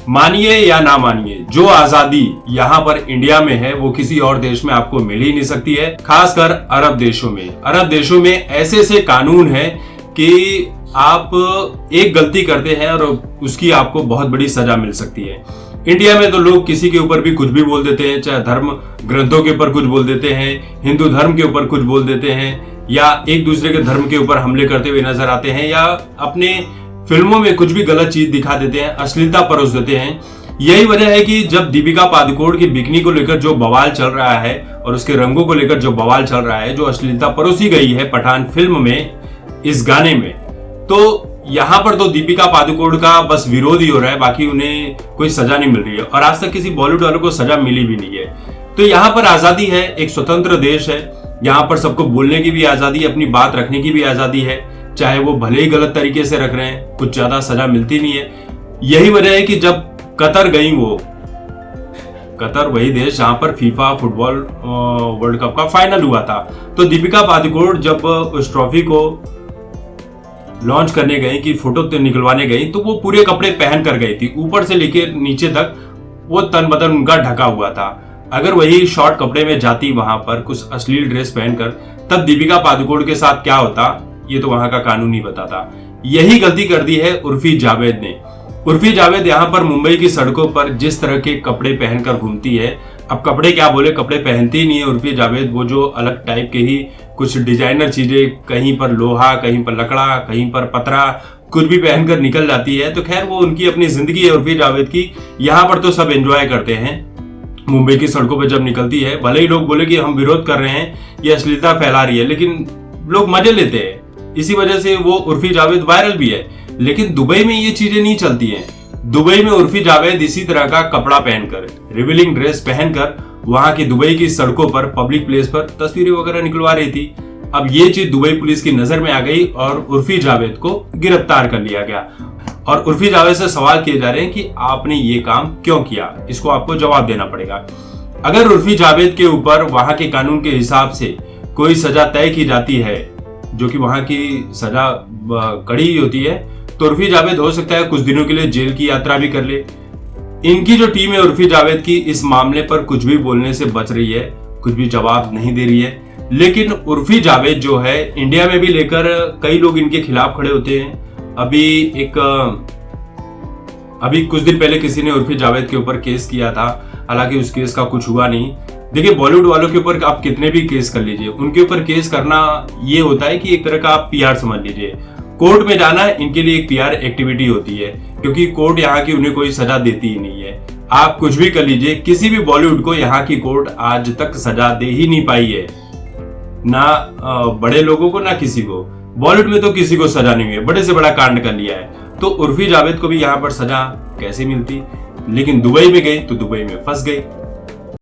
मानिए या ना मानिए, जो आजादी यहाँ पर इंडिया में है वो किसी और देश में आपको मिल ही नहीं सकती है, खासकर अरब देशों में। अरब देशों में ऐसे ऐसे कानून है कि आप एक गलती करते हैं और उसकी आपको बहुत बड़ी सजा मिल सकती है। इंडिया में तो लोग किसी के ऊपर भी कुछ भी बोल देते हैं, चाहे धर्म ग्रंथों के ऊपर कुछ बोल देते हैं, हिंदू धर्म के ऊपर कुछ बोल देते हैं, या एक दूसरे के धर्म के ऊपर हमले करते हुए नजर आते हैं, या अपने फिल्मों में कुछ भी गलत चीज दिखा देते हैं, अश्लीलता परोस देते हैं। यही वजह है कि जब दीपिका पादुकोण की बिकनी को लेकर जो बवाल चल रहा है और उसके रंगों को लेकर जो बवाल चल रहा है, जो अश्लीलता परोसी गई है पठान फिल्म में, इस गाने में, तो यहाँ पर तो दीपिका पादुकोण का बस विरोध ही हो रहा है, बाकी उन्हें कोई सजा नहीं मिल रही है और आज तक किसी बॉलीवुड वालों को सजा मिली भी नहीं है। तो यहाँ पर आजादी है, एक स्वतंत्र देश है, यहाँ पर सबको बोलने की भी आजादी, अपनी बात रखने की भी आजादी है, चाहे वो भले ही गलत तरीके से रख रहे हैं, कुछ ज्यादा सजा मिलती नहीं है। यही वजह है कि जब कतर गई, वो कतर वही देश जहां पर फीफा फुटबॉल वर्ल्ड कप का फाइनल हुआ था, तो दीपिका पादुकोण जब उस ट्रॉफी को लॉन्च करने गई, कि फोटो निकलवाने गई, तो वो पूरे कपड़े पहन कर गई थी, ऊपर से लेकर नीचे तक वो तन बदन उनका ढका हुआ था। अगर वही शॉर्ट कपड़े में जाती वहां पर कुछ अश्लील ड्रेस पहनकर, तब दीपिका पादुकोण के साथ क्या होता ये तो वहां का कानून ही बताता। यही गलती कर दी है उर्फी जावेद ने। उर्फी जावेद यहाँ पर मुंबई की सड़कों पर जिस तरह के कपड़े पहनकर घूमती है, अब कपड़े क्या बोले, कपड़े पहनती ही नहीं है उर्फी जावेद, वो जो अलग टाइप के ही कुछ डिजाइनर चीजें, कहीं पर लोहा, कहीं पर लकड़ा, कहीं पर पतरा, कुछ भी पहनकर निकल जाती है। तो खैर वो उनकी अपनी जिंदगी है उर्फी जावेद की। यहाँ पर तो सब एंजॉय करते हैं, मुंबई की सड़कों पर जब निकलती है, भले ही लोग बोले कि हम विरोध कर रहे हैं, ये अश्लीलता फैला रही है, लेकिन लोग मजे लेते हैं। इसी वजह से वो उर्फी जावेद वायरल भी है। लेकिन दुबई में ये चीजें नहीं चलती हैं। दुबई में उर्फी जावेद इसी तरह का कपड़ा पहनकर, रिवीलिंग ड्रेस पहनकर वहां की दुबई की सड़कों पर, पब्लिक प्लेस पर तस्वीरें वगैरह निकलवा रही थी। अब ये चीज दुबई पुलिस की नजर में आ गई और उर्फी जावेद को गिरफ्तार कर लिया गया। और उर्फी जावेद से सवाल किए जा रहे हैं कि आपने ये काम क्यों किया, इसको आपको जवाब देना पड़ेगा। अगर उर्फी जावेद के ऊपर वहां के कानून के हिसाब से कोई सजा तय की जाती है, जो कि वहां की सजा कड़ी होती है, तो उर्फी जावेद हो सकता है कुछ दिनों के लिए जेल की यात्रा भी कर ले। इनकी जो टीम है उर्फी जावेद की, इस मामले पर कुछ भी बोलने से बच रही है, कुछ भी जवाब नहीं दे रही है। लेकिन उर्फी जावेद जो है, इंडिया में भी लेकर कई लोग इनके खिलाफ खड़े होते हैं। अभी कुछ दिन पहले किसी ने उर्फी जावेद के ऊपर केस किया था, हालांकि उस केस का कुछ हुआ नहीं। देखिए, बॉलीवुड वालों के ऊपर आप कितने भी केस कर लीजिए, उनके ऊपर केस करना ये होता है कि एक तरह का आप पीआर समझ लीजिए। कोर्ट में जाना इनके लिए एक पीआर एक्टिविटी होती है, क्योंकि कोर्ट यहाँ की उन्हें कोई सजा देती ही नहीं है। आप कुछ भी कर लीजिए, किसी भी बॉलीवुड को यहाँ की कोर्ट आज तक सजा दे ही नहीं पाई है, ना बड़े लोगों को ना किसी को। बॉलीवुड में तो किसी को सजा नहीं हुई है, बड़े से बड़ा कांड कर लिया है। तो उर्फी जावेद को भी यहाँ पर सजा कैसे मिलती, लेकिन दुबई में गई तो दुबई में फंस गई।